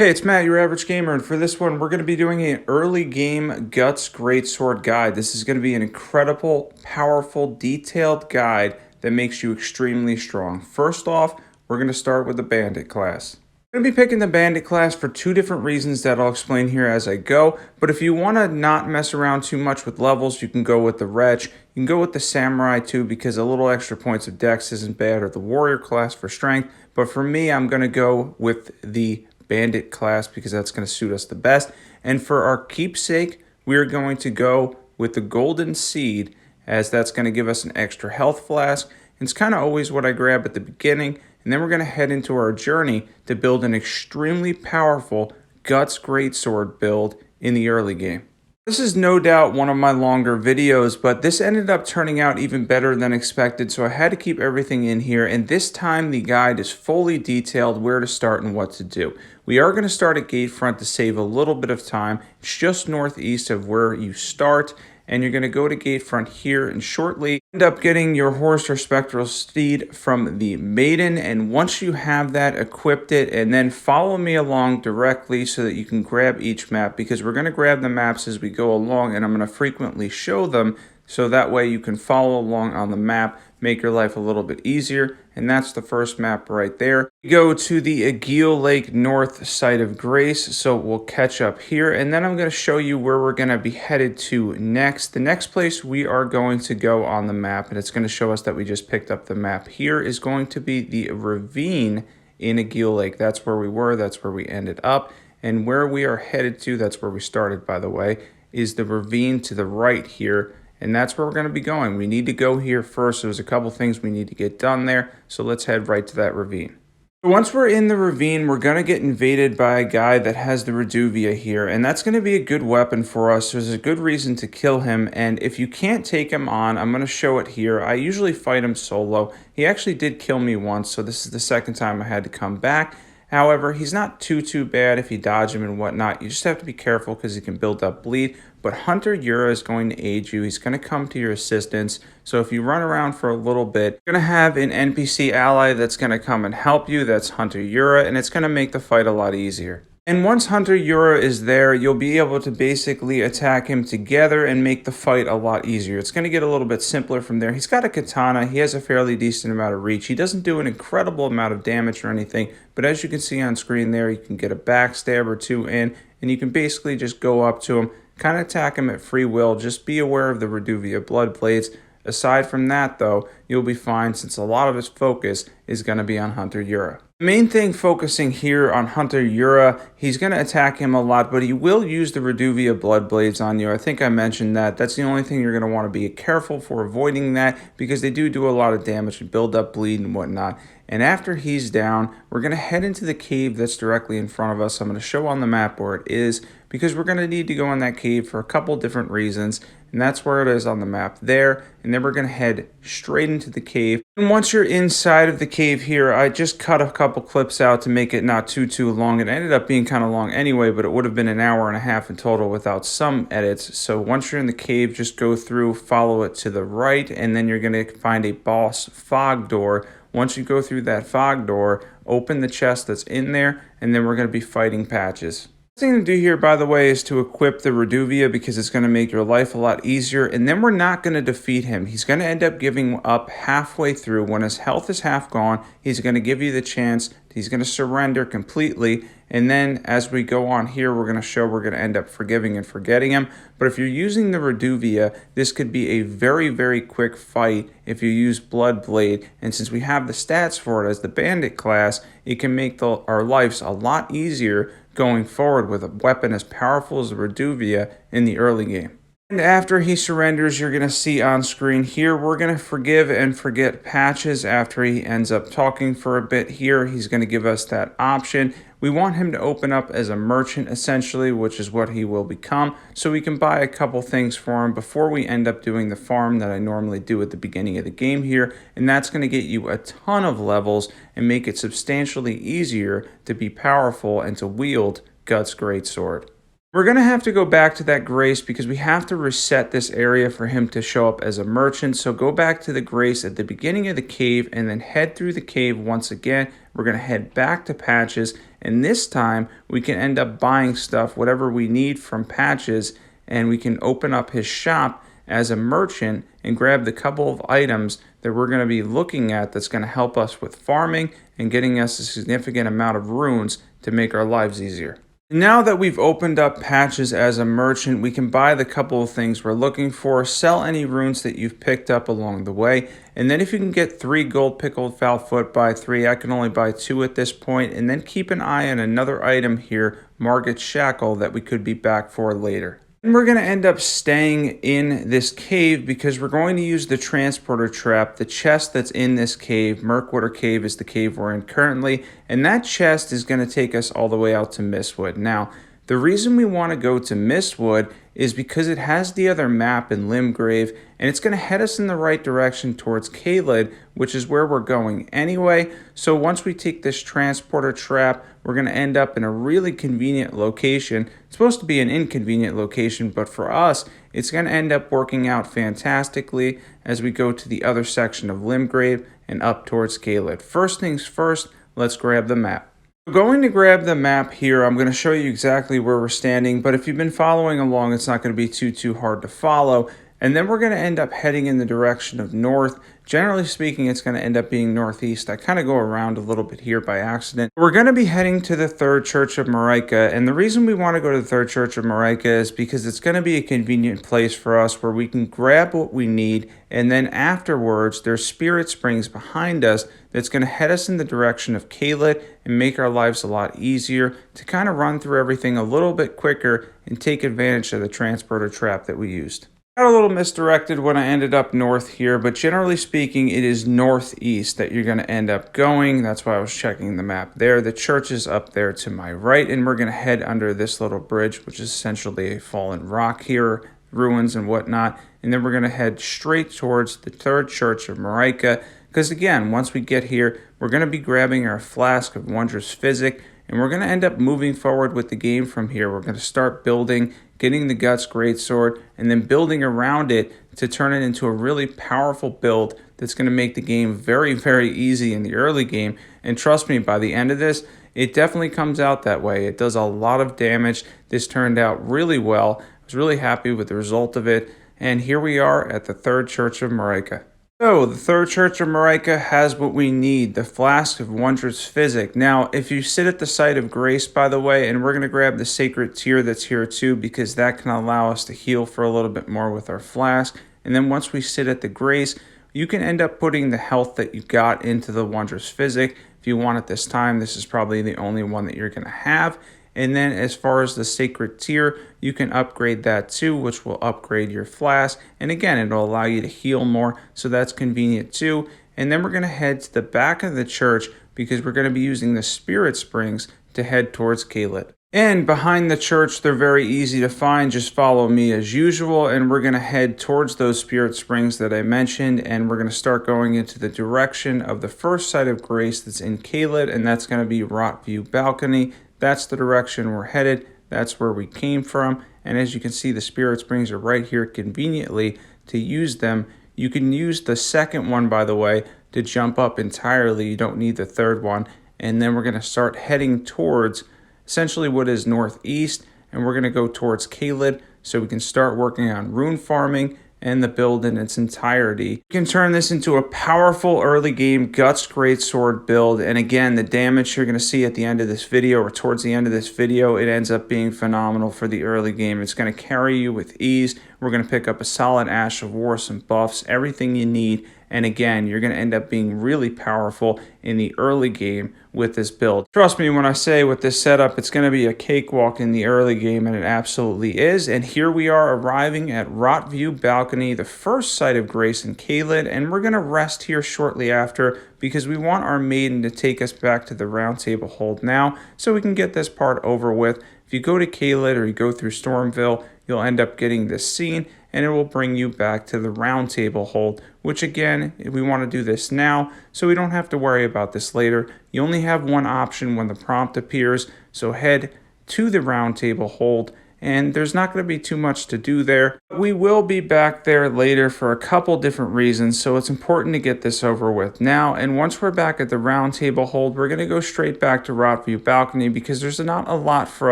Hey, it's Matt, your average gamer, and for this one, we're going to be doing an early game GUTS Greatsword guide. This is going to be an incredible, powerful, detailed guide that makes you extremely strong. First off, we're going to start with the Bandit class. I'm going to be picking the Bandit class for two different reasons that I'll explain here as I go, but if you want to not mess around too much with levels, you can go with the Wretch. You can go with the Samurai too, because a little extra points of Dex isn't bad, or the Warrior class for Strength, but for me, I'm going to go with the Bandit class because that's going to suit us the best. And for our keepsake, we are going to go with the Golden Seed, as that's going to give us an extra health flask. And it's kind of always what I grab at the beginning. And then we're going to head into our journey to build an extremely powerful GUTS Greatsword build in the early game. This is no doubt one of my longer videos, but this ended up turning out even better than expected, so I had to keep everything in here, and this time the guide is fully detailed where to start and what to do. We are going to start at Gatefront to save a little bit of time. It's just northeast of where you start, and you're going to go to Gatefront here and shortly end up getting your horse or spectral steed from the maiden. And once you have that, equipped it, and then follow me along directly so that you can grab each map, because we're going to grab the maps as we go along, and I'm going to frequently show them so that way you can follow along on the map, make your life a little bit easier. And that's the first map right there. We go to the Gael Lake North site of Grace, so we'll catch up here, and then I'm going to show you where we're going to be headed to next. The next place we are going to go on the map, and it's going to show us that we just picked up the map here, is going to be the ravine in a Gael Lake. That's where we were, that's where we ended up, and where we are headed to, that's where we started by the way, is the ravine to the right here. And that's where we're going to be going. We need to go here first. There's a couple things we need to get done there. So let's head right to that ravine. Once we're in the ravine, we're going to get invaded by a guy that has the Reduvia here. And that's going to be a good weapon for us. There's a good reason to kill him. And if you can't take him on, I'm going to show it here. I usually fight him solo. He actually did kill me once. So this is the second time I had to come back. However, he's not too bad if you dodge him and whatnot. You just have to be careful because he can build up bleed. But Hunter Yura is going to aid you. He's going to come to your assistance. So if you run around for a little bit, you're going to have an NPC ally that's going to come and help you. That's Hunter Yura, and it's going to make the fight a lot easier. And once Hunter Yura is there, you'll be able to basically attack him together and make the fight a lot easier. It's going to get a little bit simpler from there. He's got a katana. He has a fairly decent amount of reach. He doesn't do an incredible amount of damage or anything, but as you can see on screen there, you can get a backstab or two in, and you can basically just go up to him, kind of attack him at free will. Just be aware of the Reduvia blood blades. Aside from that, though, you'll be fine since a lot of his focus is going to be on Hunter Yura. The main thing focusing here on Hunter Yura, he's going to attack him a lot, but he will use the Reduvia blood blades on you. I think I mentioned that. That's the only thing you're going to want to be careful for avoiding that, because they do a lot of damage and build up bleed and whatnot. And after he's down, we're going to head into the cave that's directly in front of us. I'm going to show on the map where it is, because we're going to need to go in that cave for a couple different reasons. And that's where it is on the map there. And then we're going to head straight into the cave. And once you're inside of the cave here, I just cut a couple clips out to make it not too long. It ended up being kind of long anyway, but it would have been an hour and a half in total without some edits. So once you're in the cave, just go through, follow it to the right, and then you're going to find a boss fog door. Once you go through that fog door, open the chest that's in there, and then we're going to be fighting Patches. The thing to do here, by the way, is to equip the Reduvia, because it's going to make your life a lot easier, and then we're not going to defeat him. He's going to end up giving up halfway through. When his health is half gone, he's going to give you the chance. He's going to surrender completely, and then as we go on here, we're going to end up forgiving and forgetting him. But if you're using the Reduvia, this could be a very quick fight if you use Blood Blade, and since we have the stats for it as the Bandit class, it can make our lives a lot easier going forward with a weapon as powerful as the Reduvia in the early game. And after he surrenders, you're going to see on screen here, we're going to forgive and forget Patches. After he ends up talking for a bit here, he's going to give us that option. We want him to open up as a merchant, essentially, which is what he will become, so we can buy a couple things for him before we end up doing the farm that I normally do at the beginning of the game here, and that's going to get you a ton of levels and make it substantially easier to be powerful and to wield GUTS Greatsword. We're going to have to go back to that grace because we have to reset this area for him to show up as a merchant. So go back to the grace at the beginning of the cave and then head through the cave once again. We're going to head back to Patches, and this time we can end up buying stuff, whatever we need from Patches, and we can open up his shop as a merchant and grab the couple of items that we're going to be looking at that's going to help us with farming and getting us a significant amount of runes to make our lives easier. Now that we've opened up Patches as a merchant, we can buy the couple of things we're looking for, sell any runes that you've picked up along the way, and then if you can get 3 gold pickled foul foot, buy 3. I can only buy 2 at this point, and then keep an eye on another item here, Margit's Shackle, that we could be back for later. And we're going to end up staying in this cave because we're going to use the transporter trap. The chest that's in this cave, Mirkwater Cave, is the cave we're in currently, and that chest is going to take us all the way out to Mistwood. Now, the reason we want to go to Mistwood is because it has the other map in Limgrave, and it's going to head us in the right direction towards Caelid, which is where we're going anyway. So once we take this transporter trap, we're going to end up in a really convenient location. It's supposed to be an inconvenient location, but for us, it's going to end up working out fantastically as we go to the other section of Limgrave and up towards Caelid. First things first, let's grab the map. We're going to grab the map here. I'm going to show you exactly where we're standing, but if you've been following along, it's not going to be too hard to follow. And then we're going to end up heading in the direction of north. Generally speaking, it's going to end up being northeast. I kind of go around a little bit here by accident. We're going to be heading to the Third Church of Marika, and the reason we want to go to the Third Church of Marika is because it's going to be a convenient place for us where we can grab what we need, and then afterwards, there's spirit springs behind us that's going to head us in the direction of Caelid and make our lives a lot easier to kind of run through everything a little bit quicker and take advantage of the transporter trap that we used. Got a little misdirected when I ended up north here, but generally speaking, it is northeast that you're going to end up going. That's why I was checking the map there. The church is up there to my right, and we're going to head under this little bridge, which is essentially a fallen rock here, ruins and whatnot. And then we're going to head straight towards the Third Church of Marika, because again, once we get here, we're going to be grabbing our flask of Wondrous Physic, and we're going to end up moving forward with the game from here. We're going to start building, getting the GUTS Greatsword, and then building around it to turn it into a really powerful build that's going to make the game very easy in the early game. And trust me, by the end of this, it definitely comes out that way. It does a lot of damage. This turned out really well. I was really happy with the result of it. And here we are at the Third Church of Marika. So, the Third Church of Marika has what we need, the Flask of Wondrous Physic. Now, if you sit at the site of Grace, by the way, and we're going to grab the Sacred Tear that's here too, because that can allow us to heal for a little bit more with our Flask. And then once we sit at the Grace, you can end up putting the health that you got into the Wondrous Physic. If you want it this time, this is probably the only one that you're going to have. And then as far as the Sacred Tear, you can upgrade that too, which will upgrade your flask. And again, it'll allow you to heal more, so that's convenient too. And then we're going to head to the back of the church because we're going to be using the Spirit Springs to head towards Caelid. And behind the church, they're very easy to find. Just follow me as usual, and we're going to head towards those Spirit Springs that I mentioned, and we're going to start going into the direction of the first site of Grace that's in Caelid, and that's going to be Rotview Balcony. That's the direction we're headed. That's where we came from. And as you can see, the Spirit Springs are right here conveniently to use them. You can use the second one, by the way, to jump up entirely. You don't need the third one. And then we're going to start heading towards essentially what is northeast. And we're going to go towards Caelid so we can start working on rune farming and the build in its entirety. You can turn this into a powerful early game GUTS Greatsword build, and again, the damage you're going to see at the end of this video or towards the end of this video, it ends up being phenomenal for the early game. It's going to carry you with ease. We're going to pick up a solid Ash of War, some buffs, everything you need, and again, you're going to end up being really powerful in the early game with this build. Trust me when I say with this setup, it's going to be a cakewalk in the early game, and it absolutely is. And here we are arriving at Rotview Balcony, the first site of Grace in Caelid, and we're going to rest here shortly after because we want our maiden to take us back to the Roundtable Hold now so we can get this part over with. If you go to Caelid or you go through Stormville, you'll end up getting this scene, and it will bring you back to the Roundtable Hold, which again, we want to do this now, so we don't have to worry about this later. You only have one option when the prompt appears, so head to the Roundtable Hold, and there's not going to be too much to do there. We will be back there later for a couple different reasons, so it's important to get this over with now. And once we're back at the Roundtable Hold, we're going to go straight back to Rotview Balcony because there's not a lot for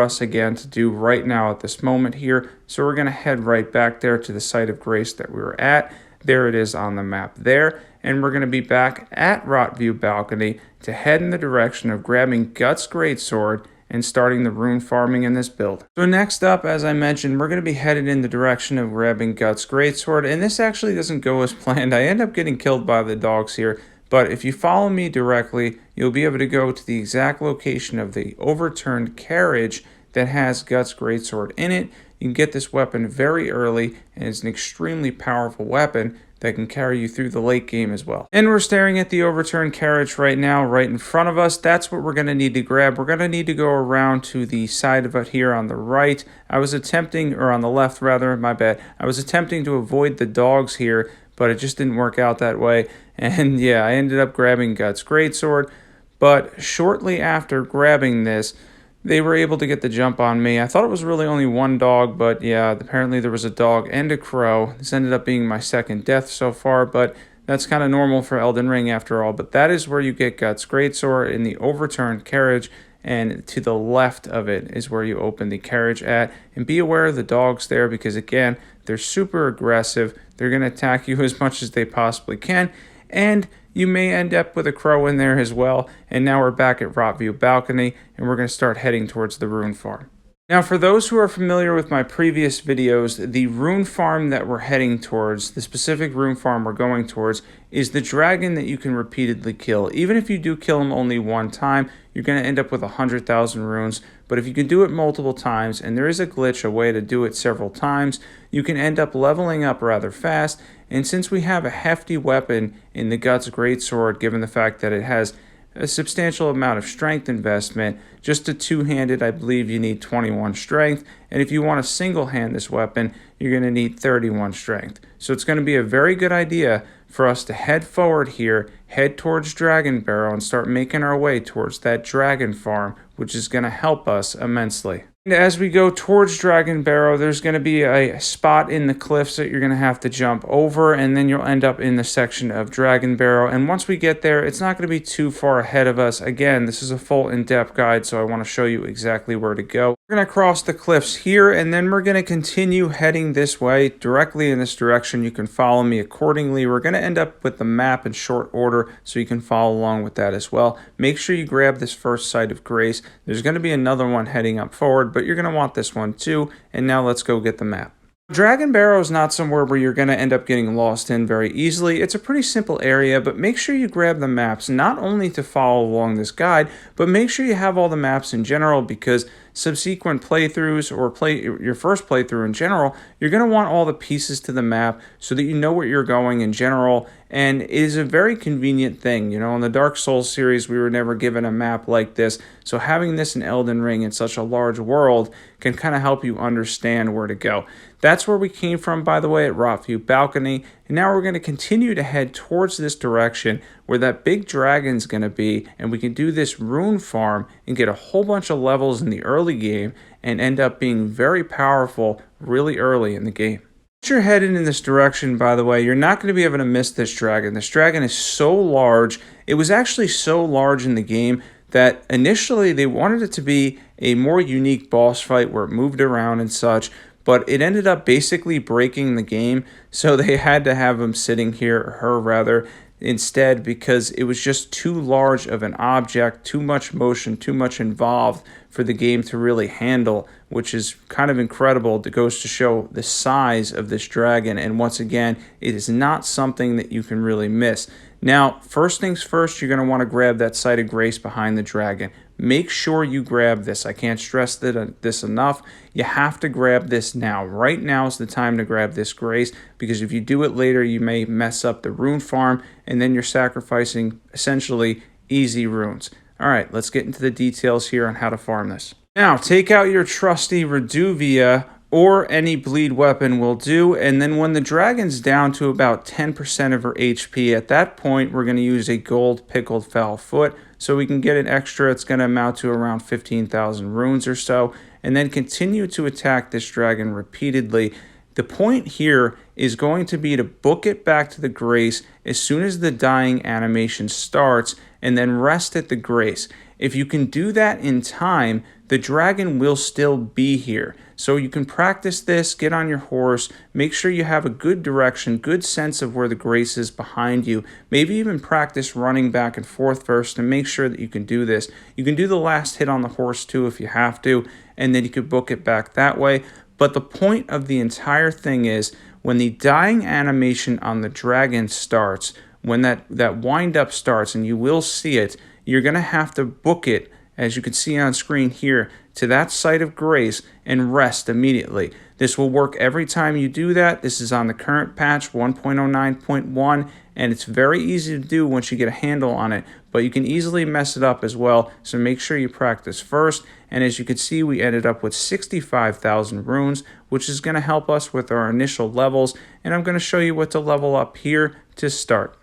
us again to do right now at this moment here. So we're going to head right back there to the site of grace that we were at. There it is on the map there. And we're going to be back at Rotview Balcony to head in the direction of grabbing GUTS Greatsword and starting the rune farming in this build. So next up, as I mentioned, we're going to be headed in the direction of grabbing GUTS Greatsword, and this actually doesn't go as planned. I end up getting killed by the dogs here, but if you follow me directly, you'll be able to go to the exact location of the overturned carriage that has GUTS Greatsword in it. You can get this weapon very early, and it's an extremely powerful weapon that can carry you through the late game as well. And we're staring at the overturned carriage right now, right in front of us. That's what we're going to need to grab. We're going to need to go around to the side of it here on the right. I was attempting, or on the left rather, my bad. I was attempting to avoid the dogs here, but it just didn't work out that way. And yeah, I ended up grabbing GUTS Greatsword. But shortly after grabbing this, they were able to get the jump on me. I thought it was really only one dog, but yeah, apparently there was a dog and a crow. This ended up being my second death so far, but that's kind of normal for Elden Ring after all. But that is where you get GUTS Greatsword, in the overturned carriage, and to the left of it is where you open the carriage at. And be aware of the dogs there because, again, they're super aggressive. They're going to attack you as much as they possibly can, and you may end up with a crow in there as well. And now we're back at Rotview Balcony, and we're going to start heading towards the rune farm. Now, for those who are familiar with my previous videos, the rune farm that we're heading towards, the specific rune farm we're going towards, is the dragon that you can repeatedly kill. Even if you do kill him only one time, you're going to end up with 100,000 runes. But if you can do it multiple times, and there is a glitch, a way to do it several times, you can end up leveling up rather fast. And since we have a hefty weapon in the GUTS Greatsword, given the fact that it has a substantial amount of strength investment, just a two-handed, I believe you need 21 strength, and if you want to single-hand this weapon, you're going to need 31 strength. So it's going to be a very good idea for us to head forward here, head towards Dragonbarrow, and start making our way towards that dragon farm, which is going to help us immensely. And as we go towards Dragonbarrow, there's going to be a spot in the cliffs that you're going to have to jump over, and then you'll end up in the section of Dragonbarrow. And once we get there, it's not going to be too far ahead of us. Again, this is a full in-depth guide, so I want to show you exactly where to go. We're going to cross the cliffs here, and then we're going to continue heading this way, directly in this direction. You can follow me accordingly. We're going to end up with the map in short order, so you can follow along with that as well. Make sure you grab this first site of grace. There's going to be another one heading up forward, but you're going to want this one too. And now let's go get the map. Dragonbarrow is not somewhere where you're going to end up getting lost in very easily. It's a pretty simple area, but make sure you grab the maps, not only to follow along this guide, but make sure you have all the maps in general, because subsequent playthroughs, or your first playthrough in general, you're going to want all the pieces to the map so that you know where you're going in general. And it is a very convenient thing. You know, in the Dark Souls series, we were never given a map like this. So having this in Elden Ring in such a large world can kind of help you understand where to go. That's where we came from, by the way, at Rotview Balcony. And now we're going to continue to head towards this direction where that big dragon's going to be. And we can do this rune farm and get a whole bunch of levels in the early game and end up being very powerful really early in the game. Once you're headed in this direction, by the way, you're not going to be able to miss this dragon. This dragon is so large. It was actually so large in the game that initially they wanted it to be a more unique boss fight where it moved around and such, but it ended up basically breaking the game, so they had to have him sitting here, or her rather, instead, because it was just too large of an object, too much motion, too much involved for the game to really handle, which is kind of incredible. It goes to show the size of this dragon, and once again, it is not something that you can really miss. Now, first things first, you're going to want to grab that site of grace behind the dragon. Make sure you grab this. I can't stress this enough. You have to grab this now. Right now is the time to grab this grace, because if you do it later, you may mess up the rune farm, and then you're sacrificing essentially easy runes. All right, let's get into the details here on how to farm this. Now, take out your trusty Reduvia, or any bleed weapon will do, and then when the dragon's down to about 10% of her HP, at that point we're going to use a gold pickled foul foot, so we can get an extra. It's going to amount to around 15,000 runes or so, and then continue to attack this dragon repeatedly. The point here is going to be to book it back to the grace as soon as the dying animation starts, and then rest at the grace. If you can do that in time, the dragon will still be here. So you can practice this, get on your horse, make sure you have a good direction, good sense of where the grace is behind you. Maybe even practice running back and forth first and make sure that you can do this. You can do the last hit on the horse too if you have to, and then you could book it back that way. But the point of the entire thing is when the dying animation on the dragon starts, when that wind up starts, and you will see it, you're going to have to book it, as you can see on screen here, to that site of grace and rest immediately. This will work every time you do that. This is on the current patch 1.09.1, and it's very easy to do once you get a handle on it, but you can easily mess it up as well, so make sure you practice first. And as you can see, we ended up with 65,000 runes, which is going to help us with our initial levels, and I'm going to show you what to level up here to start.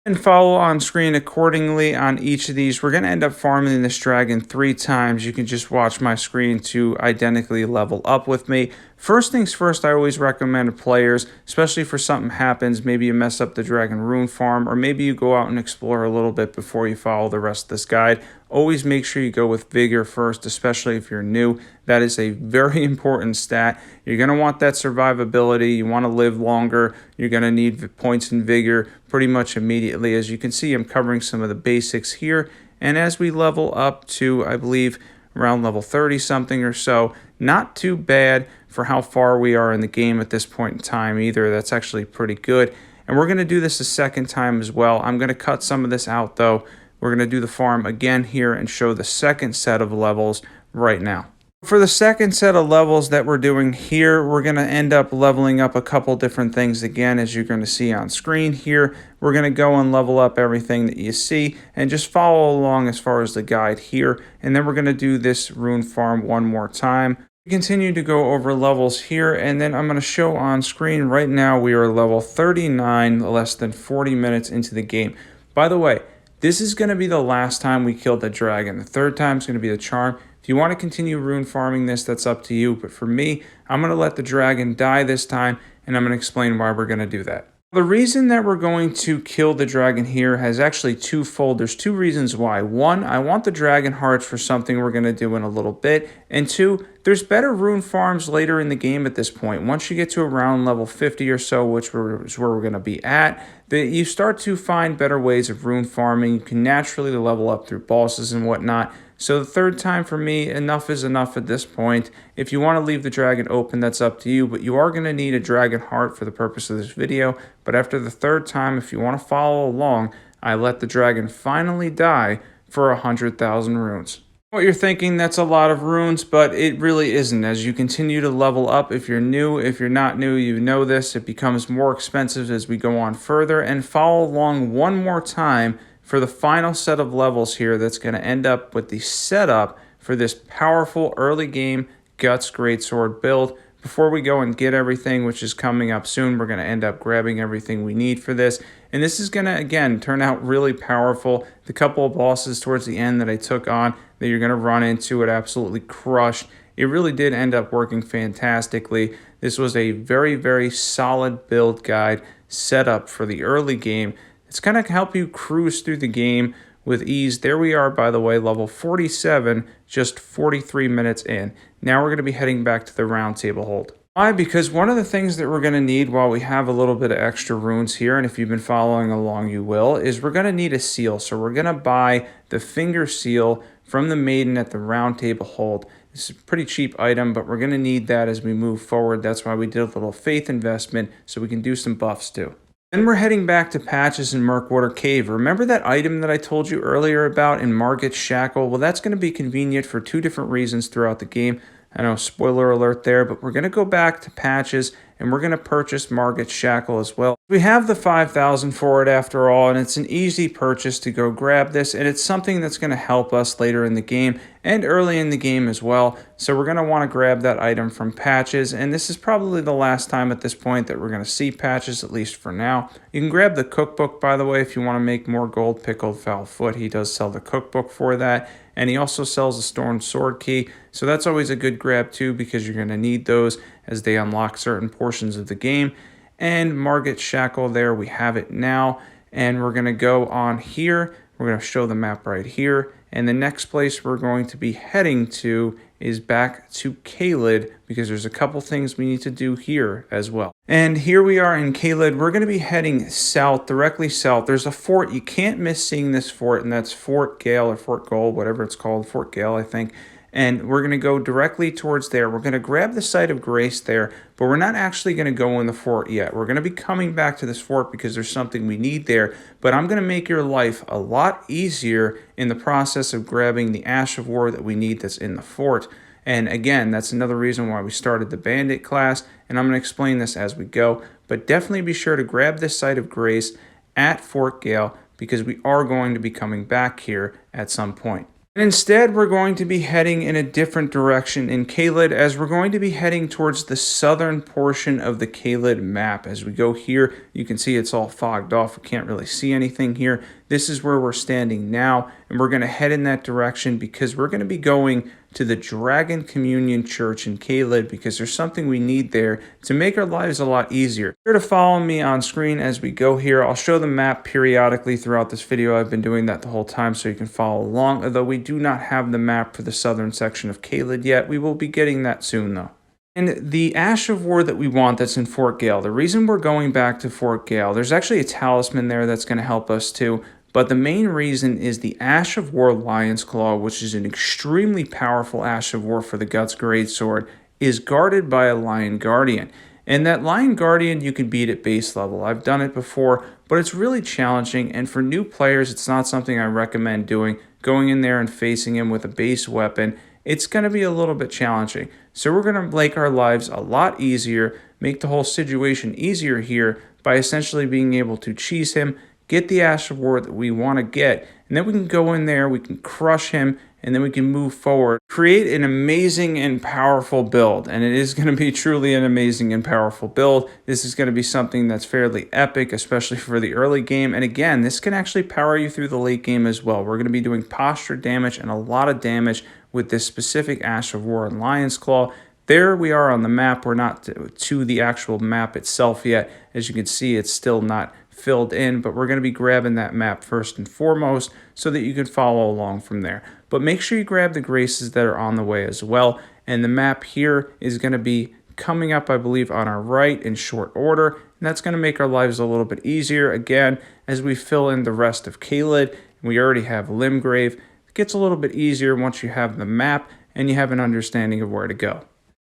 And follow on screen accordingly on each of these. We're going to end up farming this dragon 3 times. You can just watch my screen to identically level up with me. First things first, I always recommend players, especially if something happens, maybe you mess up the dragon rune farm, or maybe you go out and explore a little bit before you follow the rest of this guide. Always make sure you go with vigor first, especially if you're new. That is a very important stat. You're going to want that survivability. You want to live longer. You're going to need points in vigor pretty much immediately. As you can see, I'm covering some of the basics here. And as we level up to, I believe, around level 30 something or so, not too bad for how far we are in the game at this point in time either. That's actually pretty good. And we're going to do this a second time as well. I'm going to cut some of this out though. We're going to do the farm again here and show the second set of levels right now. For the second set of levels that we're doing here, we're going to end up leveling up a couple different things again, as you're going to see on screen here. We're going to go and level up everything that you see and just follow along as far as the guide here. And then we're going to do this rune farm one more time. We continue to go over levels here, and then I'm going to show on screen right now we are level 39, less than 40 minutes into the game. By the way, this is going to be the last time we kill the dragon. The third time is going to be the charm. If you want to continue rune farming this, that's up to you. But for me, I'm going to let the dragon die this time, and I'm going to explain why we're going to do that. The reason that we're going to kill the dragon here has actually twofold. There's 2 reasons why. 1, I want the dragon hearts for something we're going to do in a little bit. And 2, there's better rune farms later in the game at this point. Once you get to around level 50 or so, which is where we're going to be at, you start to find better ways of rune farming. You can naturally level up through bosses and whatnot. So the third time for me, enough is enough at this point. If you want to leave the dragon open, that's up to you, but you are going to need a dragon heart for the purpose of this video. But after the third time, if you want to follow along, I let the dragon finally die for 100,000 runes. What you're thinking, that's a lot of runes, but it really isn't. As you continue to level up, if you're new, if you're not new, you know this, it becomes more expensive as we go on further. And follow along one more time for the final set of levels here that's going to end up with the setup for this powerful early game GUTS Greatsword build. Before we go and get everything, which is coming up soon, we're going to end up grabbing everything we need for this. And this is going to, again, turn out really powerful. The couple of bosses towards the end that I took on that you're going to run into, it absolutely crushed. It really did end up working fantastically. This was a very, very solid build guide set up for the early game. It's going to help you cruise through the game with ease. There we are, by the way, level 47, just 43 minutes in. Now we're going to be heading back to the Roundtable Hold. Why? Because one of the things that we're going to need while we have a little bit of extra runes here, and if you've been following along you will, is we're going to need a seal. So we're going to buy the finger seal from the maiden at the Roundtable Hold. This is a pretty cheap item, but we're going to need that as we move forward. That's why we did a little faith investment so we can do some buffs too. Then we're heading back to Patches in Murkwater Cave. Remember that item that I told you earlier about in Margit's Shackle? Well, that's going to be convenient for 2 different reasons throughout the game. I know, spoiler alert there, but we're going to go back to Patches and we're going to purchase Margit's Shackle as well. We have the 5,000 for it after all, and it's an easy purchase to go grab this, and it's something that's going to help us later in the game and early in the game as well. So we're going to want to grab that item from Patches, and this is probably the last time at this point that we're going to see Patches, at least for now. You can grab the cookbook, by the way, if you want to make more gold pickled foul foot. He does sell the cookbook for that. and he also sells a Storm Sword Key, so that's always a good grab too, because you're going to need those as they unlock certain portions of the game. And Margit Shackle, there we have it now, and we're going to go on here. We're going to show the map right here, and the next place we're going to be heading to is back to Caelid, because there's a couple things we need to do here as well. And here we are in Caelid. We're going to be heading south, directly south. There's a fort. You can't miss seeing this fort, and that's Fort Gael or Fort Gold, whatever it's called, Fort Gael, I think. And we're going to go directly towards there. We're going to grab the Site of Grace there, but we're not actually going to go in the fort yet. We're going to be coming back to this fort because there's something we need there, but I'm going to make your life a lot easier in the process of grabbing the Ash of War that we need that's in the fort. And again, that's another reason why we started the Bandit class, and I'm going to explain this as we go, but definitely be sure to grab this Site of Grace at Fort Gael, because we are going to be coming back here at some point. And instead, we're going to be heading in a different direction in Caelid, as we're going to be heading towards the southern portion of the Caelid map. As we go here, you can see it's all fogged off. We can't really see anything here. This is where we're standing now, and we're going to head in that direction because we're going to be going to the Dragon Communion Church in Caelid, because there's something we need there to make our lives a lot easier. Be sure to follow me on screen as we go here. I'll show the map periodically throughout this video. I've been doing that the whole time so you can follow along, although we do not have the map for the southern section of Caelid yet. We will be getting that soon though. And the Ash of War that we want that's in Fort Gael, the reason we're going back to Fort Gael, there's actually a talisman there that's going to help us too. But the main reason is the Ash of War Lion's Claw, which is an extremely powerful Ash of War for the GUTS Greatsword, is guarded by a Lion Guardian. And that Lion Guardian you can beat at base level. I've done it before, but it's really challenging, and for new players, it's not something I recommend doing. Going in there and facing him with a base weapon, it's going to be a little bit challenging. So we're going to make our lives a lot easier, make the whole situation easier here by essentially being able to cheese him, get the Ash of War that we want to get, and then we can go in there, we can crush him, and then we can move forward. Create an amazing and powerful build, and it is going to be truly an amazing and powerful build. This is going to be something that's fairly epic, especially for the early game, and again, this can actually power you through the late game as well. We're going to be doing posture damage and a lot of damage with this specific Ash of War and Lion's Claw. There we are on the map. We're not to the actual map itself yet. As you can see, it's still not filled in, but we're going to be grabbing that map first and foremost so that you can follow along from there. But make sure you grab the graces that are on the way as well. And the map here is going to be coming up, I believe, on our right in short order. And that's going to make our lives a little bit easier. Again, as we fill in the rest of Caelid, we already have Limgrave. It gets a little bit easier once you have the map and you have an understanding of where to go.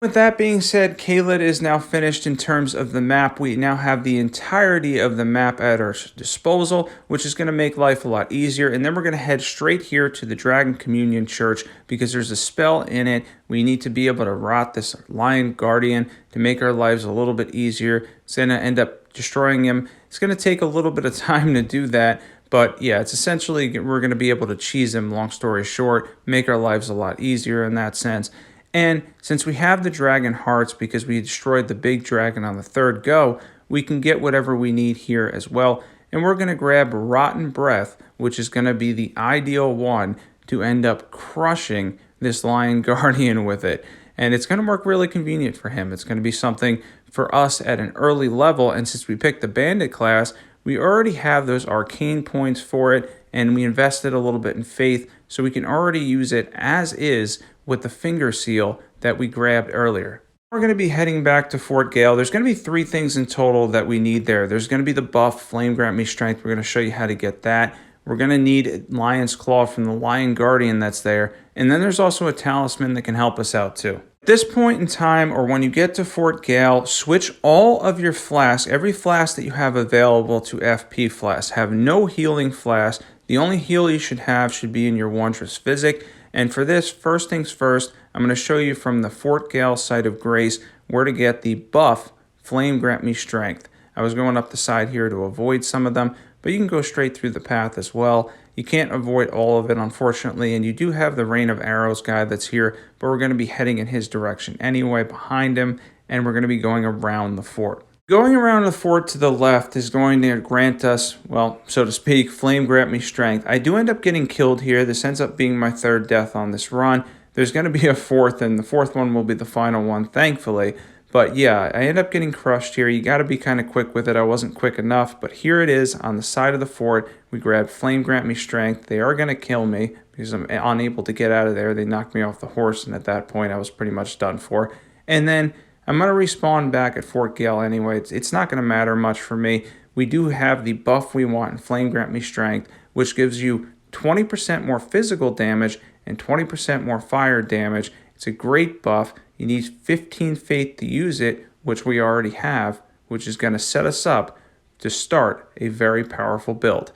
With that being said, Caelid is now finished in terms of the map. We now have the entirety of the map at our disposal, which is going to make life a lot easier. And then we're going to head straight here to the Dragon Communion Church because there's a spell in it. We need to be able to rot this Lion Guardian to make our lives a little bit easier. It's going to end up destroying him. It's going to take a little bit of time to do that. But yeah, it's essentially we're going to be able to cheese him, long story short, make our lives a lot easier in that sense. And since we have the dragon hearts because we destroyed the big dragon on the third go, we can get whatever we need here as well. And we're going to grab Rotten Breath, which is going to be the ideal one to end up crushing this Lion Guardian with it. And it's going to work really convenient for him. It's going to be something for us at an early level. And since we picked the Bandit class, we already have those arcane points for it. And we invested a little bit in faith, so we can already use it as is with the finger seal that we grabbed earlier. We're going to be heading back to Fort Gael. There's going to be 3 things in total that we need there. There's going to be the buff, Flame Grant Me Strength. We're going to show you how to get that. We're going to need Lion's Claw from the Lion Guardian that's there. And then there's also a talisman that can help us out too. At this point in time, or when you get to Fort Gael, switch all of your flasks, every flask that you have available, to FP flask. Have no healing flask. The only heal you should have should be in your Wondrous Physic. And for this, first things first, I'm going to show you from the Fort Gael Site of Grace where to get the buff Flame Grant Me Strength. I was going up the side here to avoid some of them, but you can go straight through the path as well. You can't avoid all of it, unfortunately, and you do have the Rain of Arrows guy that's here, but we're going to be heading in his direction anyway, behind him, and we're going to be going around the fort. Going around the fort to the left is going to grant us, well, so to speak, flame grant me strength. I do end up getting killed here. This ends up being my third death on this run. There's going to be a fourth, and the fourth one will be the final one, thankfully. But yeah, I end up getting crushed here. You got to be kind of quick with it. I wasn't quick enough, but here it is on the side of the fort. We grabbed flame grant me strength. They are going to kill me because I'm unable to get out of there. They knocked me off the horse, and at that point, I was pretty much done for. And then I'm going to respawn back at Fort Gael anyway. It's not going to matter much for me. We do have the buff we want in Flame Grant Me Strength, which gives you 20% more physical damage and 20% more fire damage. It's a great buff. You need 15 faith to use it, which we already have, which is going to set us up to start a very powerful build.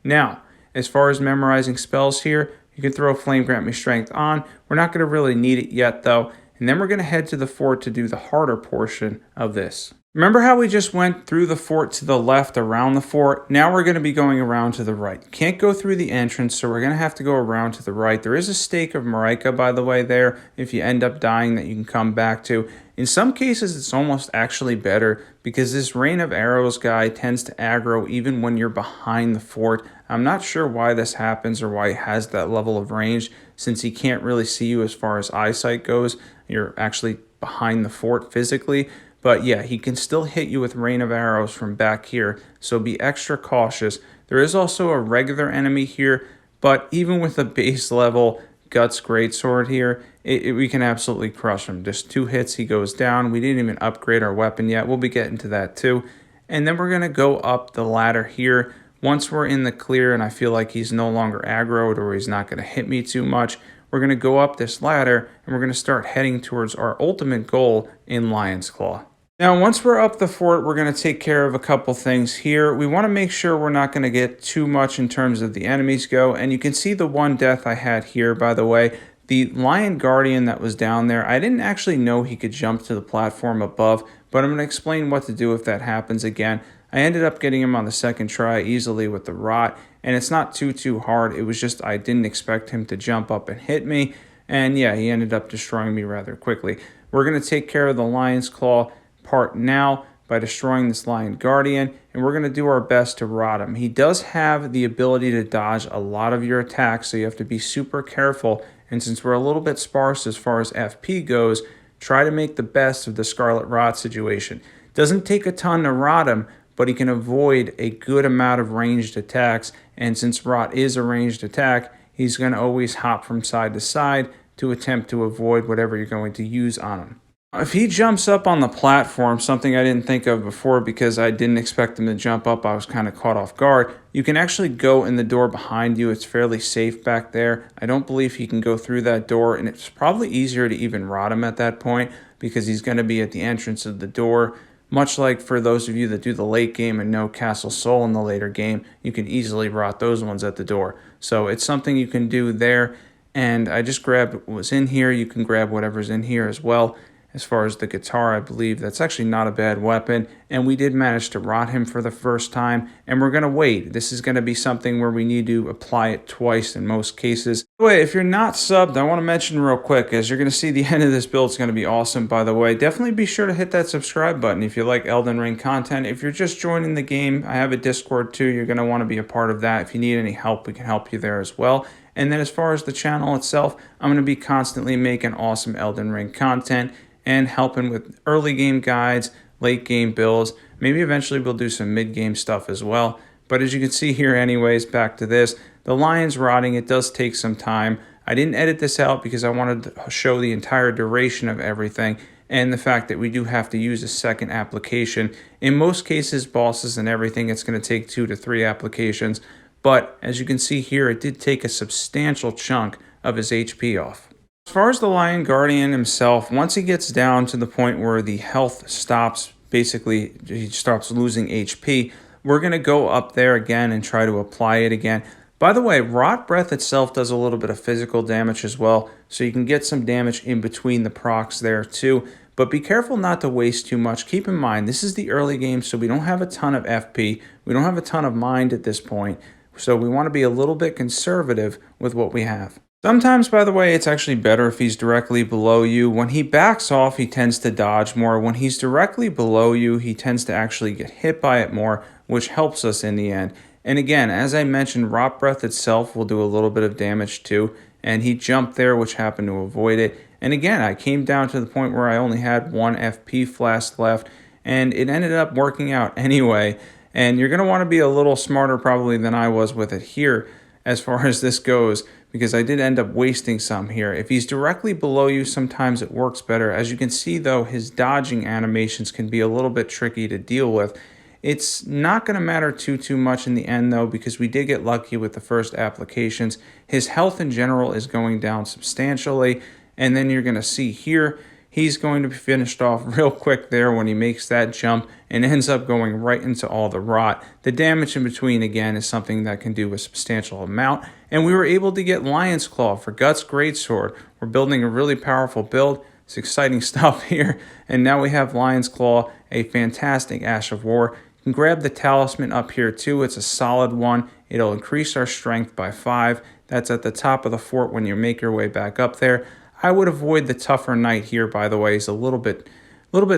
Now, as far as memorizing spells here, you can throw Flame Grant Me Strength on. We're not going to really need it yet, though. And then we're going to head to the fort to do the harder portion of this. Remember how we just went through the fort to the left around the fort? Now we're going to be going around to the right. You can't go through the entrance, so we're going to have to go around to the right. There is a stake of Marika, by the way, there, if you end up dying, that you can come back to. In some cases, it's almost actually better because this Rain of Arrows guy tends to aggro even when you're behind the fort. I'm not sure why this happens or why he has that level of range, since he can't really see you as far as eyesight goes. You're actually behind the fort physically. But yeah, he can still hit you with Rain of Arrows from back here, so be extra cautious. There is also a regular enemy here, but even with a base level GUTS Greatsword here, we can absolutely crush him. Just 2 hits, he goes down. We didn't even upgrade our weapon yet. We'll be getting to that too. And then we're going to go up the ladder here. Once we're in the clear and I feel like he's no longer aggroed or he's not going to hit me too much, we're going to go up this ladder and we're going to start heading towards our ultimate goal in Lion's Claw. Now, once we're up the fort, we're going to take care of a couple things here. We want to make sure we're not going to get too much in terms of the enemies go. And you can see the one death I had here, by the way. The Lion Guardian that was down there, I didn't actually know he could jump to the platform above, but I'm going to explain what to do if that happens again. I ended up getting him on the second try easily with the Rot, and it's not too hard. It was just I didn't expect him to jump up and hit me, and yeah, he ended up destroying me rather quickly. We're going to take care of the Lion's Claw part now by destroying this Lion Guardian, and we're going to do our best to rot him. He does have the ability to dodge a lot of your attacks, so you have to be super careful, and since we're a little bit sparse as far as FP goes, try to make the best of the Scarlet Rot situation. Doesn't take a ton to rot him, but he can avoid a good amount of ranged attacks, and since Rot is a ranged attack, he's going to always hop from side to side to attempt to avoid whatever you're going to use on him. If he jumps up on the platform, something I didn't think of before because I didn't expect him to jump up, I was kind of caught off guard, you can actually go in the door behind you. It's fairly safe back there. I don't believe he can go through that door, and it's probably easier to even rot him at that point because he's going to be at the entrance of the door. Much like for those of you that do the late game and know Castle Soul in the later game, you can easily rot those ones at the door. So it's something you can do there, and I just grabbed what was in here. You can grab whatever's in here as well. As far as the guitar, I believe that's actually not a bad weapon, and we did manage to rot him for the first time, and we're going to wait. This is going to be something where we need to apply it twice in most cases. By the way, if you're not subbed, I want to mention real quick, as you're going to see the end of this build is going to be awesome, by the way. Definitely be sure to hit that subscribe button if you like Elden Ring content. If you're just joining the game, I have a Discord too. You're going to want to be a part of that. If you need any help, we can help you there as well. And then as far as the channel itself, I'm going to be constantly making awesome Elden Ring content and helping with early game guides, late game builds. Maybe eventually we'll do some mid game stuff as well. But as you can see here anyways, back to this, the lion's rotting. It does take some time. I didn't edit this out because I wanted to show the entire duration of everything and the fact that we do have to use a second application. In most cases, bosses and everything, it's going to take 2 to 3 applications. But as you can see here, it did take a substantial chunk of his HP off. As far as the Lion Guardian himself, once he gets down to the point where the health stops, basically he stops losing HP, we're going to go up there again and try to apply it again. By the way, Rot Breath itself does a little bit of physical damage as well, so you can get some damage in between the procs there too. But be careful not to waste too much. Keep in mind, this is the early game, so we don't have a ton of FP. We don't have a ton of mind at this point, so we want to be a little bit conservative with what we have. Sometimes, by the way, it's actually better if he's directly below you. When he backs off, he tends to dodge more. When he's directly below you, he tends to actually get hit by it more, which helps us in the end. And again, as I mentioned, Rot Breath itself will do a little bit of damage too. And he jumped there, which happened to avoid it. And again, I came down to the point where I only had one FP flask left, and it ended up working out anyway. And you're going to want to be a little smarter probably than I was with it here as far as this goes, because I did end up wasting some here. If he's directly below you, sometimes it works better. As you can see, though, his dodging animations can be a little bit tricky to deal with. It's not going to matter too much in the end, though, because we did get lucky with the first applications. His health in general is going down substantially, and then you're going to see here, he's going to be finished off real quick there when he makes that jump and ends up going right into all the rot. The damage in between, again, is something that can do a substantial amount. And we were able to get Lion's Claw for GUTS Greatsword. We're building a really powerful build. It's exciting stuff here. And now we have Lion's Claw, a fantastic Ash of War. You can grab the Talisman up here too. It's a solid one. It'll increase our strength by 5. That's at the top of the fort when you make your way back up there. I would avoid the tougher knight here, by the way. He's a little bit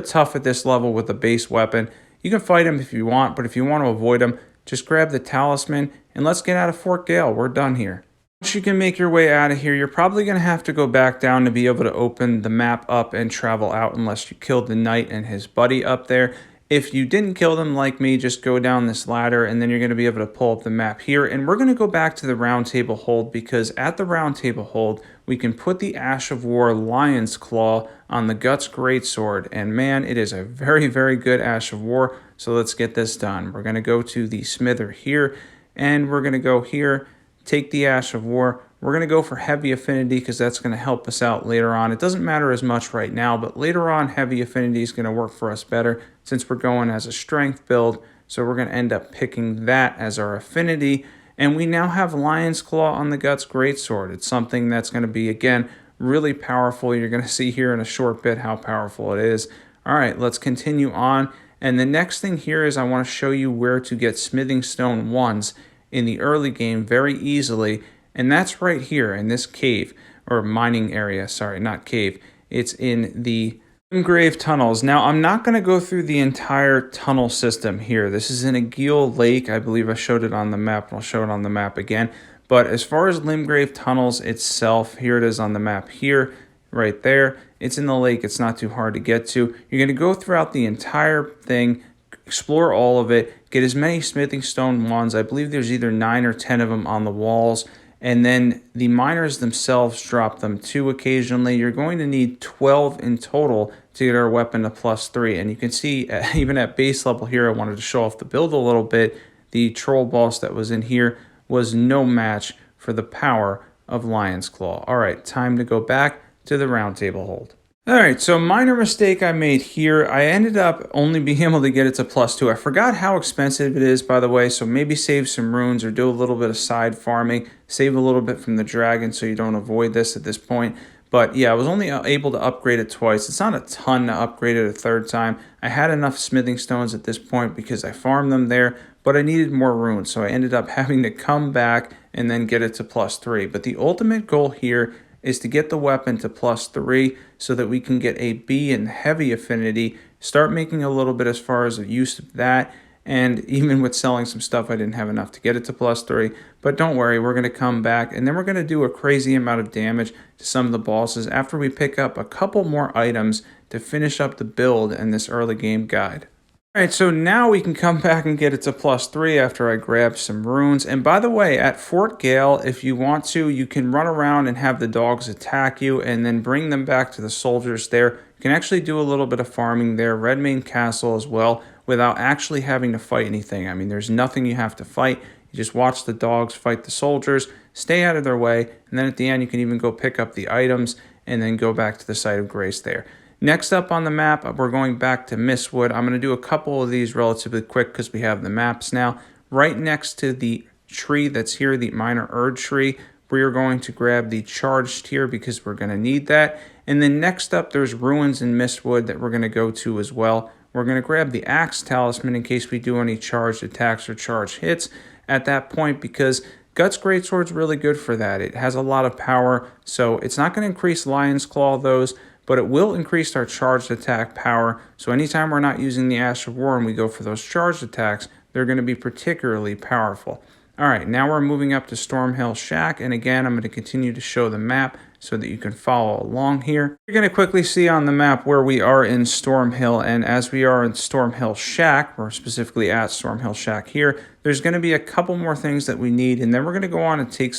tough at this level with the base weapon. You can fight him if you want, but if you want to avoid him, just grab the Talisman and let's get out of Fort Gael. We're done here. Once you can make your way out of here, you're probably going to have to go back down to be able to open the map up and travel out unless you killed the knight and his buddy up there. If you didn't kill them like me, just go down this ladder and then you're going to be able to pull up the map here. And we're going to go back to the Roundtable Hold, because at the Roundtable Hold, we can put the Ash of War Lion's Claw on the GUTS Greatsword. And man, it is a very good Ash of War. So let's get this done. We're going to go to the smither here, and we're going to go here, take the Ash of War. We're going to go for Heavy Affinity because that's going to help us out later on. It doesn't matter as much right now, but later on, Heavy Affinity is going to work for us better since we're going as a strength build. So we're going to end up picking that as our Affinity. And we now have Lion's Claw on the GUTS Greatsword. It's something that's going to be, again, really powerful. You're going to see here in a short bit how powerful it is. All right, let's continue on. And the next thing here is I want to show you where to get Smithing Stone 1s in the early game very easily. And that's right here in this cave, or mining area, sorry, not cave. It's in the Limgrave tunnels. Now, I'm not going to go through the entire tunnel system here. This is in a Gael lake. I believe I showed it on the map, and I'll show it on the map again. But as far as Limgrave tunnels itself, here it is on the map here, right there. It's in the lake. It's not too hard to get to. You're going to go throughout the entire thing, explore all of it, get as many Smithing Stone 1s. I believe there's either 9 or 10 of them on the walls. And then the miners themselves drop them too occasionally. You're going to need 12 in total to get our weapon to +3. And you can see, even at base level here, I wanted to show off the build a little bit. The troll boss that was in here was no match for the power of Lion's Claw. All right, time to go back to the Roundtable Hold. All right, so minor mistake I made here. I ended up only being able to get it to +2. I forgot how expensive it is, by the way, so maybe save some runes or do a little bit of side farming. Save a little bit from the dragon so you don't avoid this at this point. But yeah, I was only able to upgrade it twice. It's not a ton to upgrade it a third time. I had enough smithing stones at this point because I farmed them there, but I needed more runes, so I ended up having to come back and then get it to +3. But the ultimate goal here is to get the weapon to +3 so that we can get a B in Heavy Affinity, start making a little bit as far as the use of that, and even with selling some stuff, I didn't have enough to get it to +3. But don't worry, we're going to come back, and then we're going to do a crazy amount of damage to some of the bosses after we pick up a couple more items to finish up the build in this early game guide. Alright, so now we can come back and get it to +3 after I grab some runes. And by the way, at Fort Gael, if you want to, you can run around and have the dogs attack you and then bring them back to the soldiers there. You can actually do a little bit of farming there, Redmane Castle as well, without actually having to fight anything. I mean, there's nothing you have to fight. You just watch the dogs fight the soldiers, stay out of their way, and then at the end you can even go pick up the items and then go back to the site of grace there. Next up on the map, we're going back to Mistwood. I'm going to do a couple of these relatively quick because we have the maps now. Right next to the tree that's here, the minor Erd tree, we are going to grab the charged here because we're going to need that. And then next up, there's ruins in Mistwood that we're going to go to as well. We're going to grab the Axe Talisman in case we do any charged attacks or charged hits at that point, because GUTS Greatsword's really good for that. It has a lot of power, so it's not going to increase Lion's Claw those, but it will increase our charged attack power. So anytime we're not using the Ash of War and we go for those charged attacks, they're going to be particularly powerful. All right, now we're moving up to Stormhill Shack, and again, I'm going to continue to show the map so that you can follow along here. You're going to quickly see on the map where we are in Stormhill, and as we are in Stormhill Shack, we're specifically at Stormhill Shack here, there's going to be a couple more things that we need, and then we're going to go on and take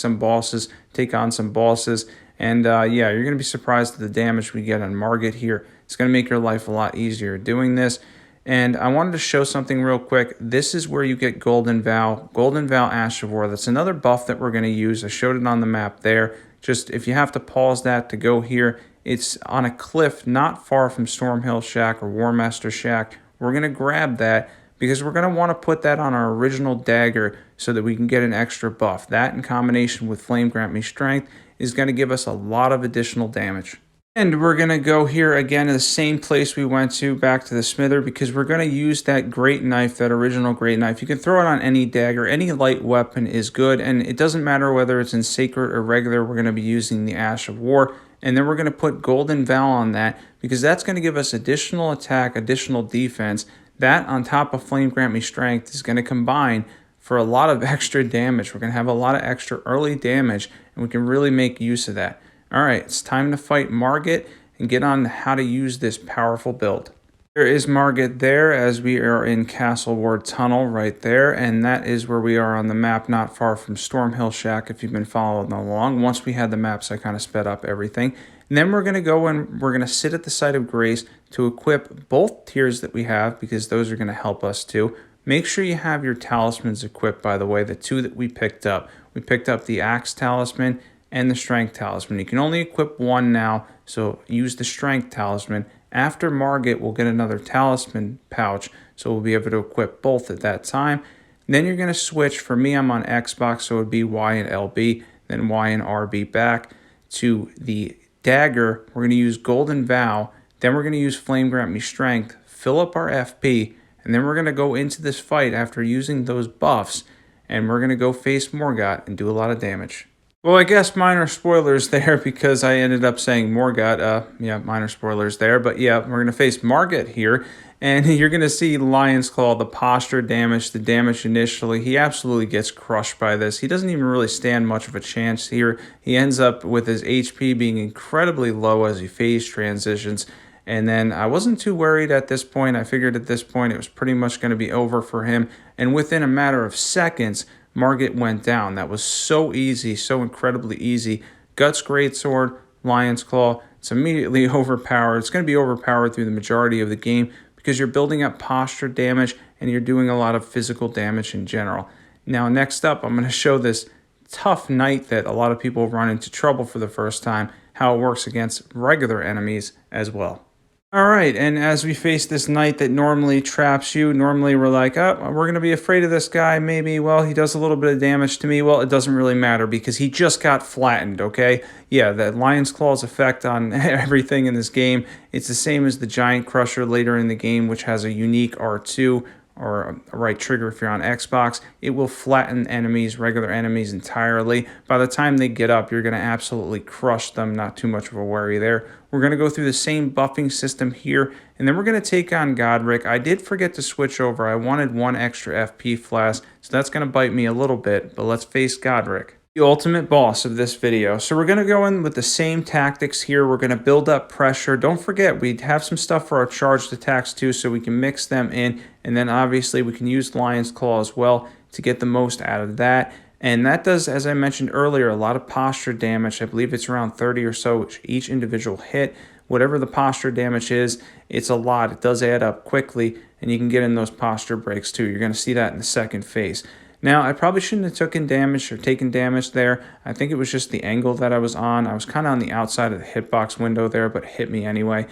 on some bosses, and yeah, you're going to be surprised at the damage we get on Margit here. It's going to make your life a lot easier doing this. And I wanted to show something real quick. This is where you get Golden Vow Ash of War. That's another buff that we're going to use. I showed it on the map there. Just if you have to pause that to go here, it's on a cliff not far from Stormhill Shack or War Master Shack. We're going to grab that because we're going to want to put that on our original dagger so that we can get an extra buff. That in combination with Flame Grant Me Strength is going to give us a lot of additional damage. And we're going to go here again to the same place we went to, back to the smither, because we're going to use that great knife, that original great knife. You can throw it on any dagger. Any light weapon is good, and it doesn't matter whether it's in sacred or regular. We're going to be using the Ash of War, and then we're going to put Golden Vow on that because that's going to give us additional attack, additional defense. That on top of Flame Grant Me Strength is going to combine for a lot of extra damage. We're going to have a lot of extra early damage, and we can really make use of that. All right, it's time to fight Margit and get on how to use this powerful build. There is Margit there as we are in Castle Ward Tunnel right there, and that is where we are on the map, not far from Stormhill Shack if you've been following along. Once we had the maps, I kind of sped up everything. And then we're going to go and we're going to sit at the site of grace to equip both tiers that we have because those are going to help us too. Make sure you have your talismans equipped, by the way, the two that we picked up. We picked up the Axe Talisman and the Strength Talisman. You can only equip one now, so use the Strength Talisman. After Margit, we'll get another Talisman pouch, so we'll be able to equip both at that time. And then you're going to switch. For me, I'm on Xbox, so it would be Y and LB, then Y and RB back to the dagger. We're going to use Golden Vow, then we're going to use Flame Grant Me Strength, fill up our FP, and then we're going to go into this fight after using those buffs, and we're going to go face Morgott and do a lot of damage. Well, I guess minor spoilers there because I ended up saying Morgott. Yeah, minor spoilers there. But yeah, we're going to face Margit here. And you're going to see Lion's Claw, the posture damage, the damage initially. He absolutely gets crushed by this. He doesn't even really stand much of a chance here. He ends up with his HP being incredibly low as he phase transitions. And then I wasn't too worried at this point. I figured at this point it was pretty much going to be over for him. And within a matter of seconds, Margit went down. That was so easy, so incredibly easy. GUTS Greatsword, Lion's Claw, it's immediately overpowered. It's going to be overpowered through the majority of the game because you're building up posture damage and you're doing a lot of physical damage in general. Now, next up, I'm going to show this tough knight that a lot of people run into trouble for the first time, how it works against regular enemies as well. Alright, and as we face this knight that normally traps you, normally we're like, oh, we're going to be afraid of this guy, maybe, well, he does a little bit of damage to me. Well, it doesn't really matter because he just got flattened, okay? Yeah, that Lion's Claw's effect on everything in this game, it's the same as the Giant Crusher later in the game, which has a unique R2, or a right trigger if you're on Xbox. It will flatten enemies, regular enemies entirely. By the time they get up, you're going to absolutely crush them. Not too much of a worry there. We're going to go through the same buffing system here, and then we're going to take on Godrick. I did forget to switch over. I wanted one extra FP flask, so that's going to bite me a little bit, but let's face Godrick, the ultimate boss of this video. So we're going to go in with the same tactics here. We're going to build up pressure. Don't forget, we have some stuff for our charged attacks too, so we can mix them in. And then obviously we can use Lion's Claw as well to get the most out of that. And that does, as I mentioned earlier, a lot of posture damage. I believe it's around 30 or so each individual hit. Whatever the posture damage is, it's a lot. It does add up quickly, and you can get in those posture breaks too. You're going to see that in the second phase. Now, I probably shouldn't have taken damage there. I think it was just the angle that I was on. I was kind of on the outside of the hitbox window there, but it hit me anyway.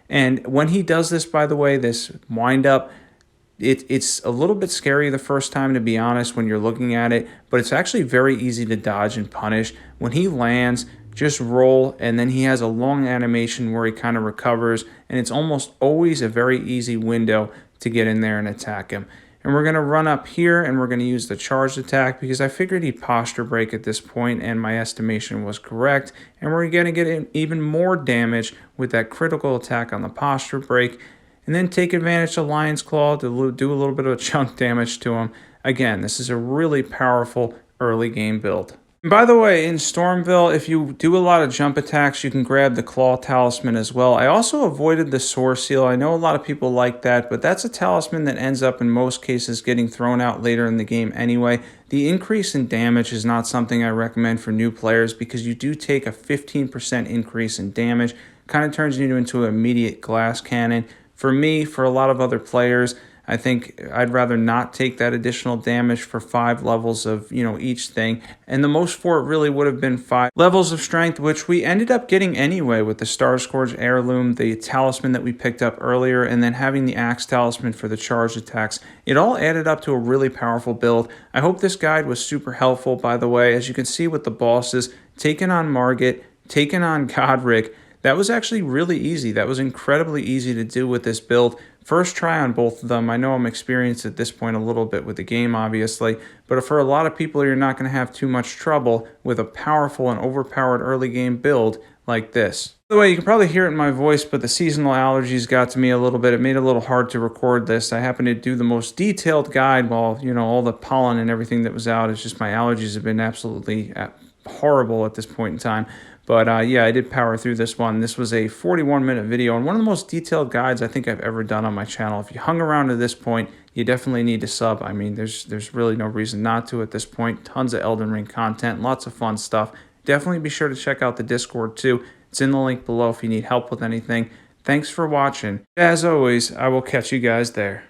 And when he does this, by the way, this wind up, it's a little bit scary the first time, to be honest, when you're looking at it, but it's actually very easy to dodge and punish. When he lands, just roll, and then he has a long animation where he kind of recovers, and it's almost always a very easy window to get in there and attack him. And we're going to run up here and we're going to use the charged attack because I figured he'd posture break at this point and my estimation was correct. And we're going to get even more damage with that critical attack on the posture break. And then take advantage of Lion's Claw to do a little bit of chunk damage to him. Again, this is a really powerful early game build. And by the way, in Stormville, if you do a lot of jump attacks, you can grab the Claw Talisman as well. I also avoided the Sore Seal. I know a lot of people like that, but that's a talisman that ends up in most cases getting thrown out later in the game anyway. The increase in damage is not something I recommend for new players because you do take a 15% increase in damage. Kind of turns you into an immediate glass cannon. For me, for a lot of other players, I think I'd rather not take that additional damage for 5 levels of, each thing. And the most for it really would have been 5 levels of strength, which we ended up getting anyway with the Starscourge Heirloom, the talisman that we picked up earlier, and then having the Axe Talisman for the charged attacks. It all added up to a really powerful build. I hope this guide was super helpful, by the way. As you can see with the bosses, taking on Margit, taking on Godrick, that was actually really easy. That was incredibly easy to do with this build. First try on both of them. I know I'm experienced at this point a little bit with the game, obviously, but for a lot of people, you're not going to have too much trouble with a powerful and overpowered early game build like this. By the way, you can probably hear it in my voice, but the seasonal allergies got to me a little bit. It made it a little hard to record this. I happened to do the most detailed guide while, all the pollen and everything that was out. It's just my allergies have been absolutely horrible at this point in time. But yeah, I did power through this one. This was a 41-minute video and one of the most detailed guides I think I've ever done on my channel. If you hung around to this point, you definitely need to sub. I mean, there's really no reason not to at this point. Tons of Elden Ring content, lots of fun stuff. Definitely be sure to check out the Discord too. It's in the link below if you need help with anything. Thanks for watching. As always, I will catch you guys there.